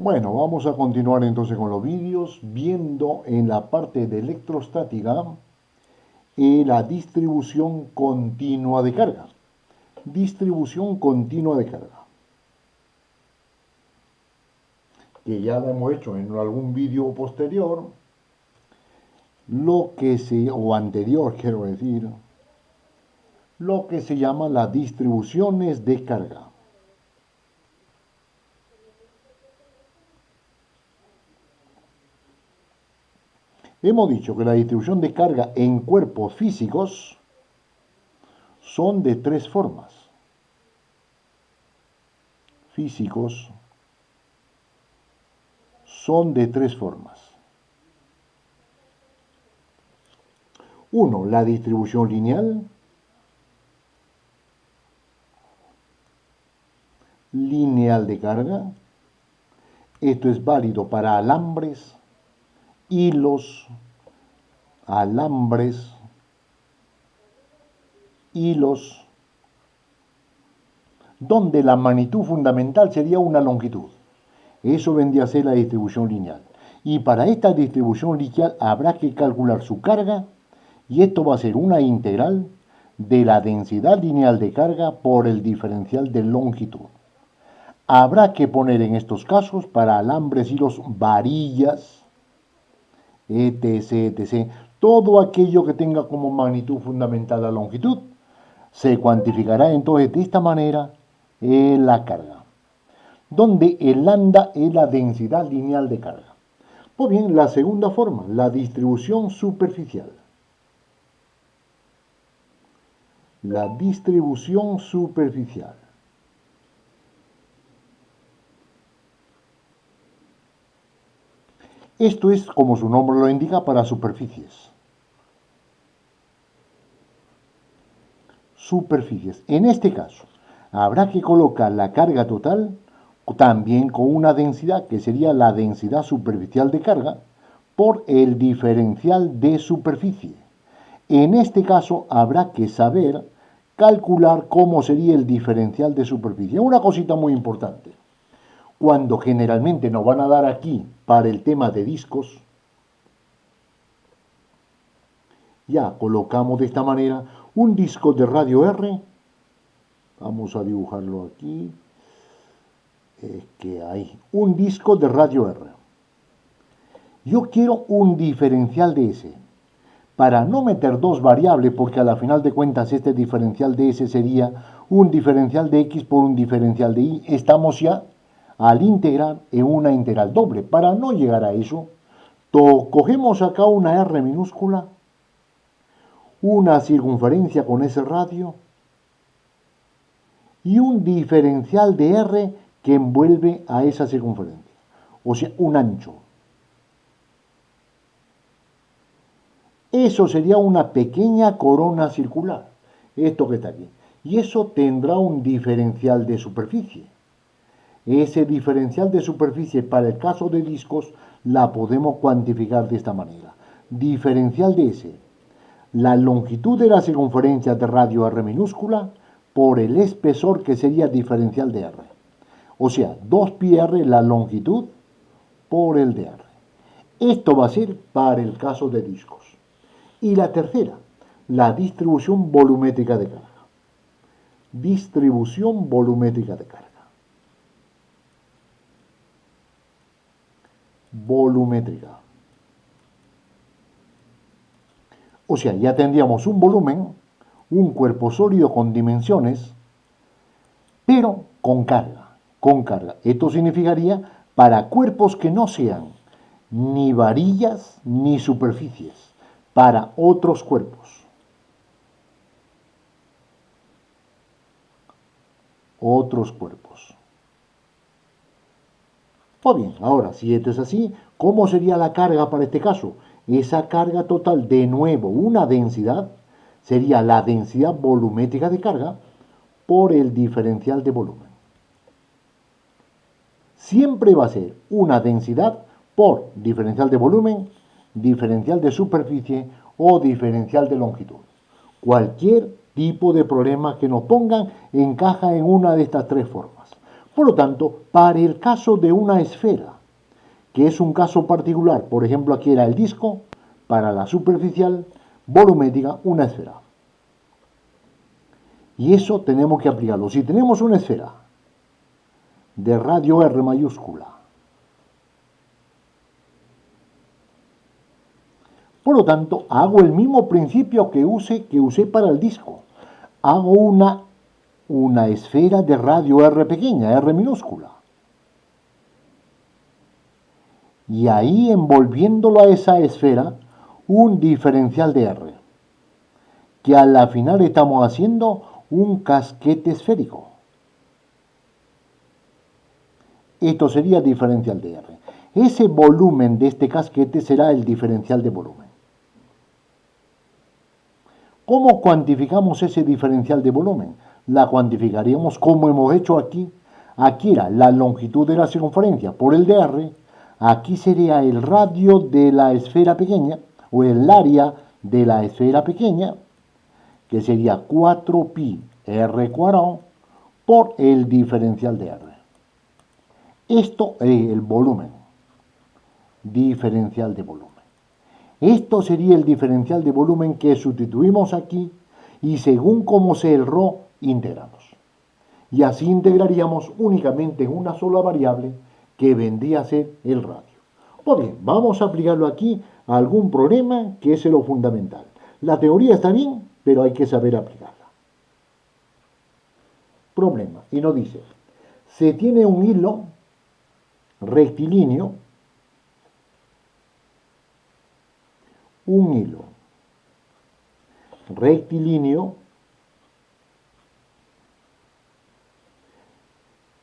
Bueno, vamos a continuar entonces con los vídeos, viendo en la parte de electrostática la distribución continua de carga. Distribución continua de carga, que ya lo hemos hecho en algún vídeo posterior, o anterior quiero decir, lo que se llama las distribuciones de carga. Hemos dicho que la distribución de carga en cuerpos físicos son de tres formas. Físicos son de tres formas. Uno, la distribución lineal. Lineal de carga. Esto es válido para alambres, hilos, donde la magnitud fundamental sería una longitud. Eso vendría a ser la distribución lineal. Y para esta distribución lineal habrá que calcular su carga, y esto va a ser una integral de la densidad lineal de carga por el diferencial de longitud. Habrá que poner en estos casos para alambres, hilos, varillas, etc. Todo aquello que tenga como magnitud fundamental la longitud, se cuantificará entonces de esta manera la carga, donde el lambda es la densidad lineal de carga. Pues bien, la segunda forma, la distribución superficial. La distribución superficial. Esto es, como su nombre lo indica, para superficies. Superficies. En este caso, habrá que colocar la carga total también con una densidad que sería la densidad superficial de carga por el diferencial de superficie. En este caso habrá que saber calcular cómo sería el diferencial de superficie. Una cosita muy importante. Cuando generalmente nos van a dar aquí para el tema de discos, ya colocamos de esta manera un disco de radio R. Vamos a dibujarlo aquí. Es que hay un disco de radio R. Yo quiero un diferencial de S. Para no meter dos variables, porque a la final de cuentas este diferencial de S sería un diferencial de X por un diferencial de Y, estamos ya al integrar en una integral doble. Para no llegar a eso, cogemos acá una R minúscula, una circunferencia con ese radio y un diferencial de R que envuelve a esa circunferencia, o sea, un ancho. Eso sería una pequeña corona circular, esto que está aquí. Y eso tendrá un diferencial de superficie. Ese diferencial de superficie para el caso de discos la podemos cuantificar de esta manera. Diferencial de S, la longitud de la circunferencia de radio R minúscula por el espesor que sería diferencial de R. O sea, 2πr la longitud por el de R. Esto va a ser para el caso de discos. Y la tercera, la distribución volumétrica de carga. Distribución volumétrica de carga. Volumétrica. O sea, ya tendríamos un volumen, un cuerpo sólido con dimensiones, pero con carga. Con carga. Esto significaría para cuerpos que no sean ni varillas ni superficies, para otros cuerpos. Otros cuerpos. Pues bien, ahora, si esto es así, ¿cómo sería la carga para este caso? Esa carga total, de nuevo, una densidad, sería la densidad volumétrica de carga por el diferencial de volumen. Siempre va a ser una densidad por diferencial de volumen, diferencial de superficie o diferencial de longitud. Cualquier tipo de problema que nos pongan encaja en una de estas tres formas. Por lo tanto, para el caso de una esfera, que es un caso particular, por ejemplo aquí era el disco, para la superficial volumétrica una esfera. Y eso tenemos que aplicarlo. Si tenemos una esfera de radio R mayúscula, por lo tanto, hago el mismo principio que usé para el disco. Hago una esfera de radio R pequeña, R minúscula. Y ahí envolviéndolo a esa esfera, un diferencial de R, que a la final estamos haciendo un casquete esférico. Esto sería diferencial de R. Ese volumen de este casquete será el diferencial de volumen. ¿Cómo cuantificamos ese diferencial de volumen? La cuantificaríamos como hemos hecho aquí. Aquí era la longitud de la circunferencia por el de R. Aquí sería el radio de la esfera pequeña, o el área de la esfera pequeña, que sería 4pi R cuadrado por el diferencial de R. Esto es el volumen, diferencial de volumen. Esto sería el diferencial de volumen que sustituimos aquí y según cómo se erró, integramos. Y así integraríamos únicamente en una sola variable que vendría a ser el radio. Pues bien, vamos a aplicarlo aquí a algún problema que es lo fundamental. La teoría está bien, pero hay que saber aplicarla. Problema, y nos dice, se tiene un hilo rectilíneo,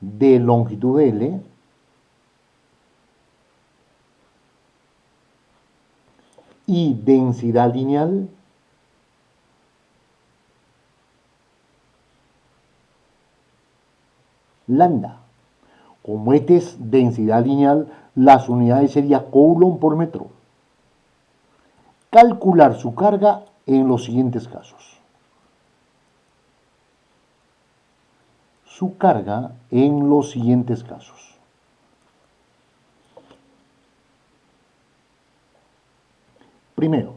de longitud L y densidad lineal lambda. Como esta es densidad lineal, las unidades serían coulomb por metro. Calcular su carga en los siguientes casos. Su carga en los siguientes casos. Primero,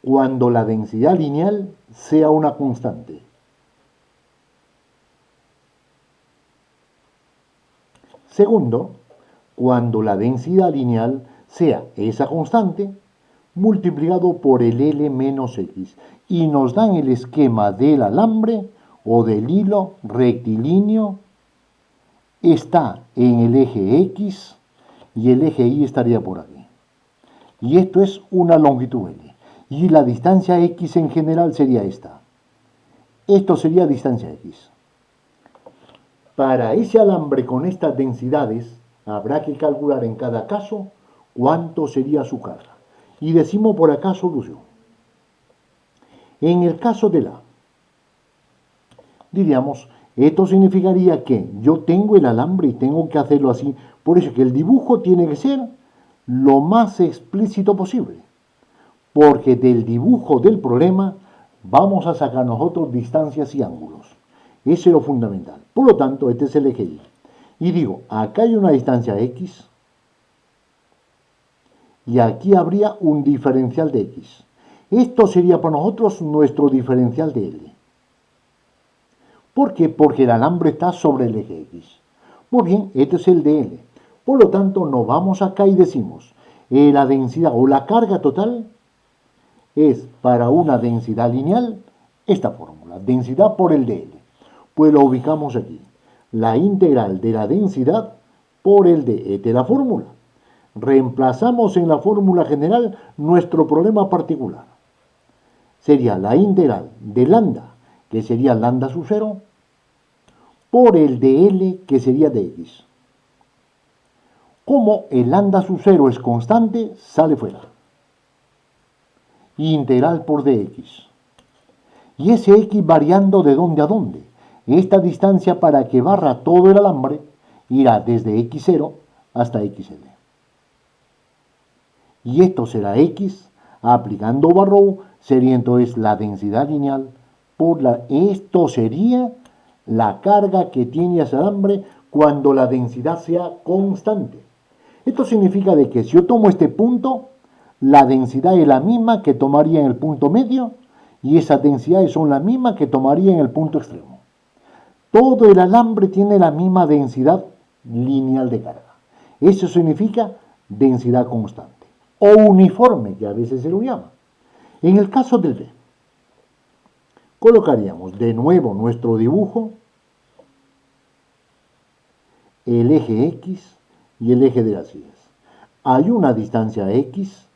cuando la densidad lineal sea una constante. Segundo, cuando la densidad lineal sea esa constante multiplicado por el L menos X. Y nos dan el esquema del alambre o del hilo rectilíneo. Está en el eje X y el eje Y estaría por aquí. Y esto es una longitud L. Y la distancia X en general sería esta. Esto sería distancia X. Para ese alambre con estas densidades, habrá que calcular en cada caso cuánto sería su carga. Y decimos por acá solución. En el caso de la, diríamos, esto significaría que yo tengo el alambre y tengo que hacerlo así. Por eso que el dibujo tiene que ser lo más explícito posible. Porque del dibujo del problema vamos a sacar nosotros distancias y ángulos. Eso es lo fundamental. Por lo tanto, este es el eje Y. Y digo, acá hay una distancia X. Y aquí habría un diferencial de X. Esto sería para nosotros nuestro diferencial de L. ¿Por qué? Porque el alambre está sobre el eje X. Muy bien, este es el de L. Por lo tanto, nos vamos acá y decimos, la densidad o la carga total es para una densidad lineal esta fórmula, densidad por el de L. Pues lo ubicamos aquí. La integral de la densidad por el de esta es la fórmula. Reemplazamos en la fórmula general nuestro problema particular. Sería la integral de lambda, que sería lambda sub 0, por el de L, que sería de X. Como el lambda sub 0 es constante, sale fuera. Integral por dx. Y ese X variando de dónde a dónde. Esta distancia para que barra todo el alambre irá desde x0 hasta xl. Y esto será X, aplicando Barrow, sería entonces la densidad lineal por esto sería la carga que tiene ese alambre cuando la densidad sea constante. Esto significa de que si yo tomo este punto, la densidad es la misma que tomaría en el punto medio y esas densidades son las mismas que tomaría en el punto extremo. Todo el alambre tiene la misma densidad lineal de carga. Eso significa densidad constante o uniforme, que a veces se lo llama. En el caso del D, colocaríamos de nuevo nuestro dibujo, el eje X y el eje de las Y. Hay una distancia X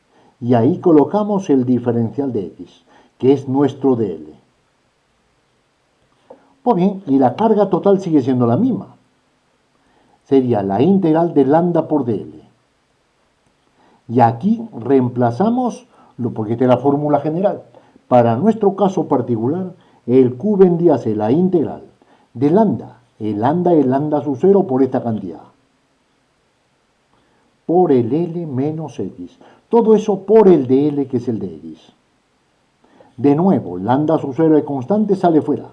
y ahí colocamos el diferencial de X, que es nuestro dl. Pues bien, y la carga total sigue siendo la misma. Sería la integral de lambda por dl. Y aquí reemplazamos, porque esta es la fórmula general. Para nuestro caso particular, el Q vendría a ser la integral de lambda. El lambda es lambda sub 0 por esta cantidad. Por el L menos X. Todo eso por el dl, que es el de X. De nuevo, lambda sub 0 es constante, sale fuera.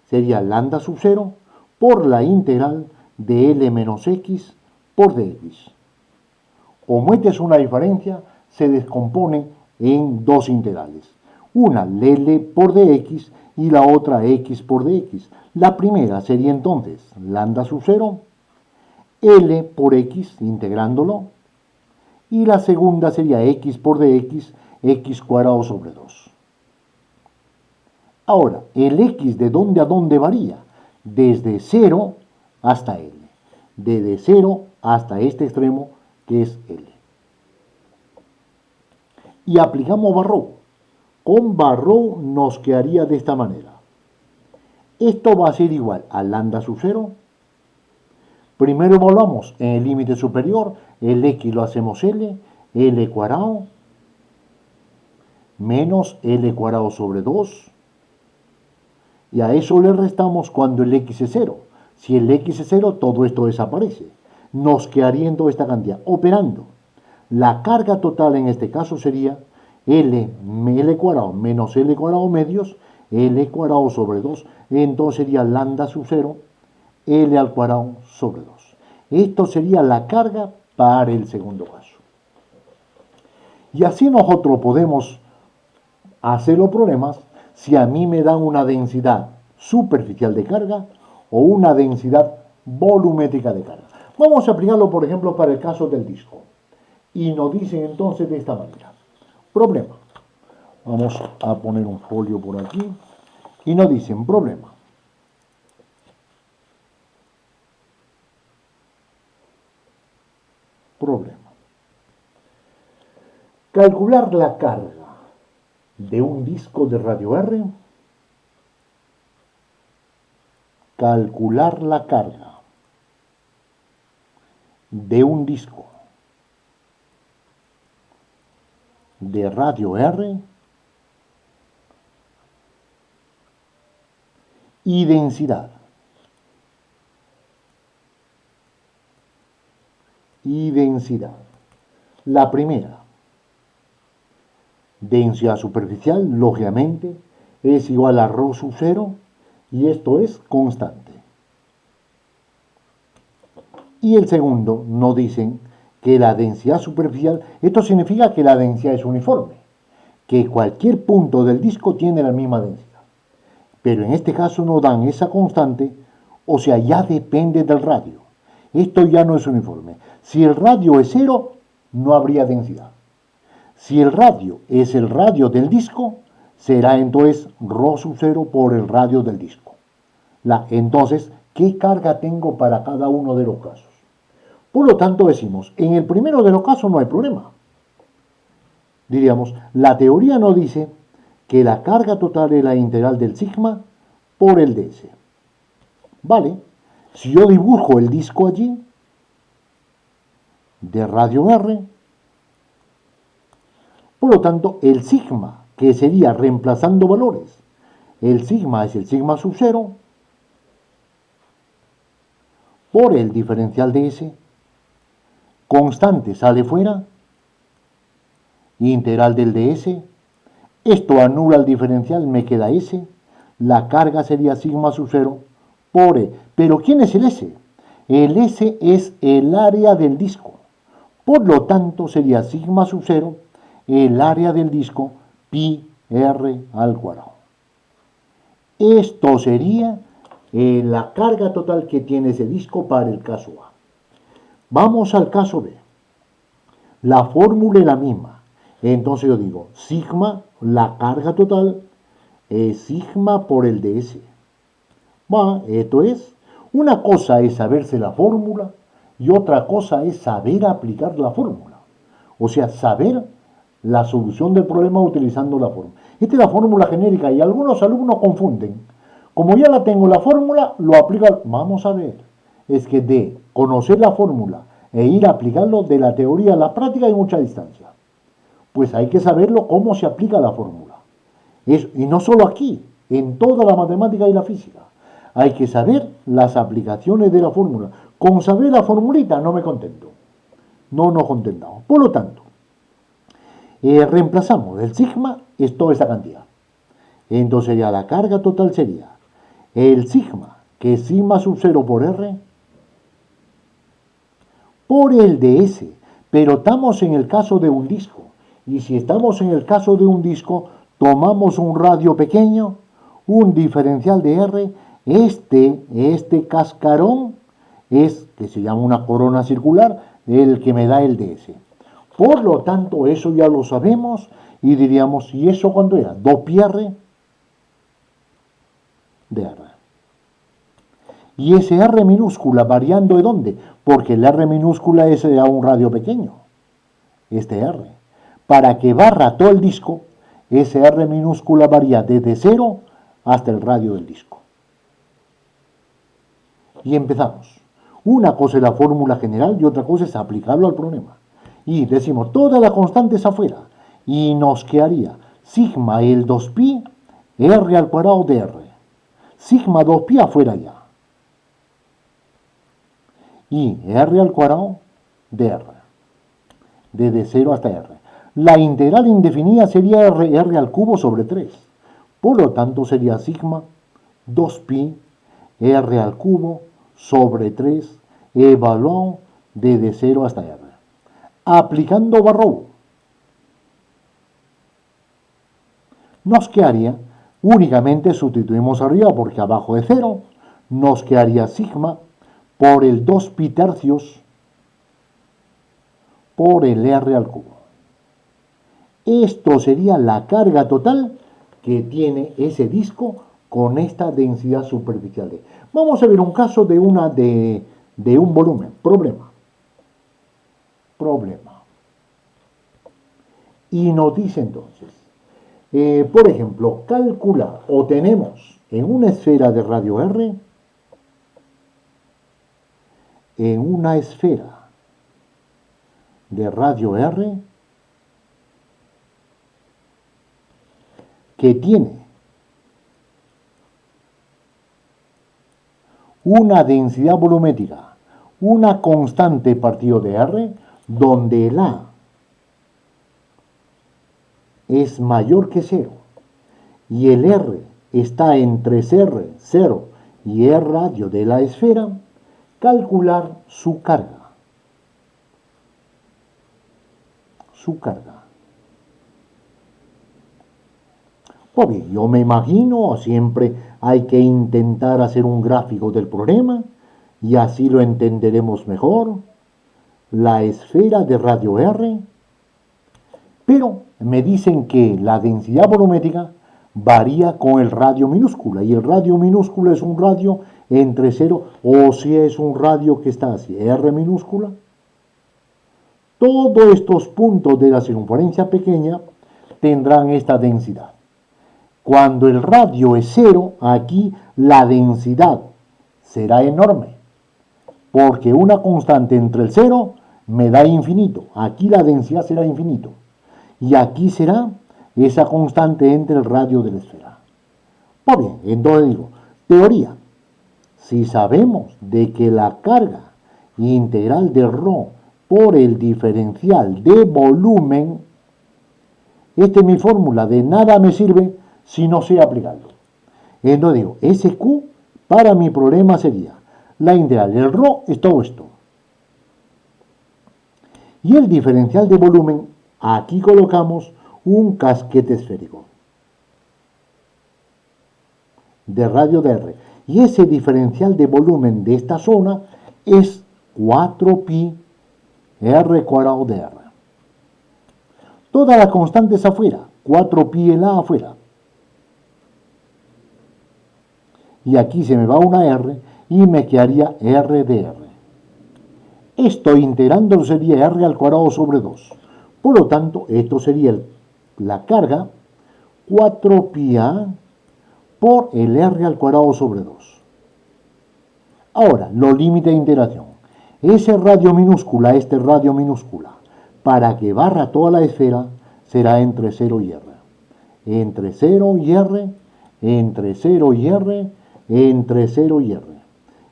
Sería lambda sub 0 por la integral de L menos X por dx. Como esta es una diferencia, se descompone en dos integrales. Una L por dx y la otra X por dx. La primera sería entonces lambda sub 0, L por X, integrándolo. Y la segunda sería X por dx, X cuadrado sobre 2. Ahora, el X de dónde a dónde varía. Desde 0 hasta L. Desde 0 hasta este extremo, que es L. Y aplicamos Barrow. Con Barrow nos quedaría de esta manera. Esto va a ser igual a lambda sub 0. Primero evaluamos en el límite superior, el X lo hacemos L cuadrado, menos L cuadrado sobre 2. Y a eso le restamos cuando el X es 0. Si el X es 0, todo esto desaparece. Nos quedaría en toda esta cantidad. Operando. La carga total en este caso sería L cuadrado menos L cuadrado medios, L cuadrado sobre 2. Entonces sería lambda sub 0, L al cuadrado sobre 2. Esto sería la carga para el segundo caso. Y así nosotros podemos hacer los problemas si a mí me dan una densidad superficial de carga o una densidad volumétrica de carga. Vamos a aplicarlo, por ejemplo, para el caso del disco. Y nos dicen entonces de esta manera. Problema. Vamos a poner un folio por aquí. Y nos dicen problema. Problema. Calcular la carga de un disco de radio R. Calcular la carga de un disco de radio R y densidad. Y densidad. La primera, densidad superficial, lógicamente, es igual a ρ sub 0 y esto es constante. Y el segundo nos dicen que la densidad superficial, esto significa que la densidad es uniforme, que cualquier punto del disco tiene la misma densidad. Pero en este caso nos dan esa constante, o sea, ya depende del radio. Esto ya no es uniforme. Si el radio es 0, no habría densidad. Si el radio es el radio del disco, será entonces ρ sub 0 por el radio del disco. Entonces, ¿qué carga tengo para cada uno de los casos? Por lo tanto, decimos, en el primero de los casos no hay problema. Diríamos, la teoría nos dice que la carga total es la integral del sigma por el ds. Vale, si yo dibujo el disco allí, de radio R, por lo tanto, el sigma, que sería reemplazando valores, el sigma es el sigma sub 0 por el diferencial de S, constante sale fuera, integral del ds, esto anula el diferencial, me queda S, la carga sería sigma sub 0 por E. Pero ¿quién es el S? El S es el área del disco. Por lo tanto, sería sigma sub 0, el área del disco, pi r al cuadrado. Esto sería la carga total que tiene ese disco para el caso A. Vamos al caso B. La fórmula es la misma. Entonces yo digo, sigma, la carga total, es sigma por el ds. Esto es, una cosa es saberse la fórmula y otra cosa es saber aplicar la fórmula. O sea, saber la solución del problema utilizando la fórmula. Esta es la fórmula genérica y algunos alumnos confunden. Como ya la tengo la fórmula, lo aplico. Vamos a ver. Es que de conocer la fórmula e ir a aplicarlo de la teoría a la práctica hay mucha distancia. Pues hay que saberlo cómo se aplica la fórmula. Y no solo aquí, en toda la matemática y la física. Hay que saber las aplicaciones de la fórmula. Con saber la formulita no me contento. No nos contentamos. Por lo tanto, reemplazamos el sigma, es toda esta cantidad. Entonces ya la carga total sería el sigma, que es sigma sub 0 por R, por el ds. Pero estamos en el caso de un disco. Y si estamos en el caso de un disco, tomamos un radio pequeño, un diferencial de R. Este cascarón es, que se llama una corona circular, el que me da el ds. Por lo tanto, eso ya lo sabemos y diríamos, ¿y eso cuánto era? 2 pi r de R. Y ese R minúscula variando de dónde? Porque el R minúscula es a un radio pequeño. Este R. Para que barra todo el disco, ese R minúscula varía desde 0 hasta el radio del disco. Y empezamos. Una cosa es la fórmula general y otra cosa es aplicarlo al problema. Y decimos, todas las constantes afuera. Y nos quedaría sigma el 2pi r al cuadrado de R. Sigma 2pi afuera ya. Y r al cuadrado de R. Desde 0 hasta R. La integral indefinida sería r al cubo sobre 3. Por lo tanto sería sigma 2pi r al cubo sobre 3 evaluado desde 0 hasta R. Aplicando Barrow, nos quedaría, únicamente sustituimos arriba porque abajo es 0, nos quedaría sigma por el 2 pi tercios por el R al cubo. Esto sería la carga total que tiene ese disco con esta densidad superficial de. Vamos a ver un caso de un volumen. Problema. Y nos dice entonces, por ejemplo, calcular o tenemos en una esfera de radio R, en una esfera de radio R que tiene una densidad volumétrica, una constante partido de R, donde el A es mayor que 0 y el R está entre R, 0 y el radio de la esfera, calcular su carga. Pues bien, yo me imagino, siempre hay que intentar hacer un gráfico del problema y así lo entenderemos mejor. La esfera de radio R, pero me dicen que la densidad volumétrica varía con el radio minúscula y el radio minúscula es un radio entre 0 o si es un radio que está así, R minúscula. Todos estos puntos de la circunferencia pequeña tendrán esta densidad. Cuando el radio es 0, aquí la densidad será enorme, porque una constante entre el 0 me da infinito. Aquí la densidad será infinito. Y aquí será esa constante entre el radio de la esfera. Pues bien, entonces digo, teoría. Si sabemos de que la carga integral de ρ por el diferencial de volumen, esta es mi fórmula, de nada me sirve si no sé aplicarlo. Entonces digo, SQ Para mi problema sería la integral. El ρ es todo esto. Y el diferencial de volumen, aquí colocamos un casquete esférico de radio de R. Y ese diferencial de volumen de esta zona es 4pi R cuadrado de R. Todas las constantes afuera, 4pi en la afuera. Y aquí se me va una R y me quedaría R de R. Esto integrando sería R al cuadrado sobre 2. Por lo tanto, esto sería la carga 4pi A por el R al cuadrado sobre 2. Ahora, los límites de integración. Ese radio minúscula, este radio minúscula, para que barra toda la esfera, será entre 0 y R. Entre 0 y R, entre 0 y R, entre 0 y R.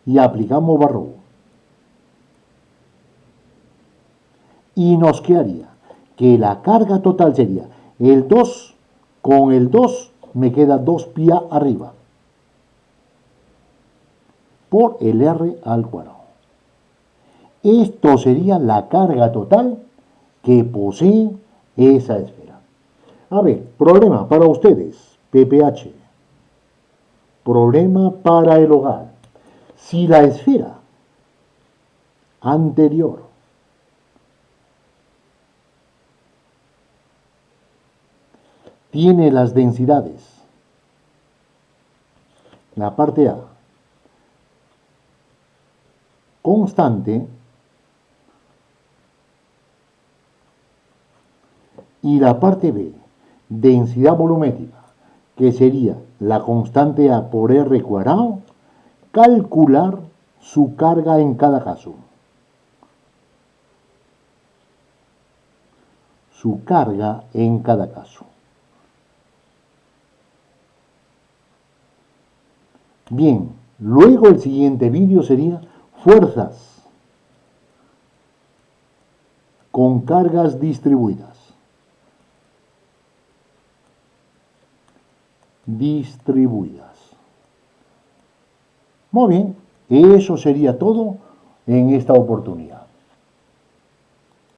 Y aplicamos barro. Y nos quedaría que la carga total sería el 2, con el 2 me queda 2pi A arriba, por el R al cuadrado. Esto sería la carga total que posee esa esfera. A ver, problema para ustedes, PPH. Problema para el hogar. Si la esfera anterior tiene las densidades, la parte A, constante, y la parte B, densidad volumétrica, que sería la constante A por R cuadrado, calcular su carga en cada caso. Su carga en cada caso. Bien, luego el siguiente vídeo sería fuerzas con cargas distribuidas. Muy bien, eso sería todo en esta oportunidad.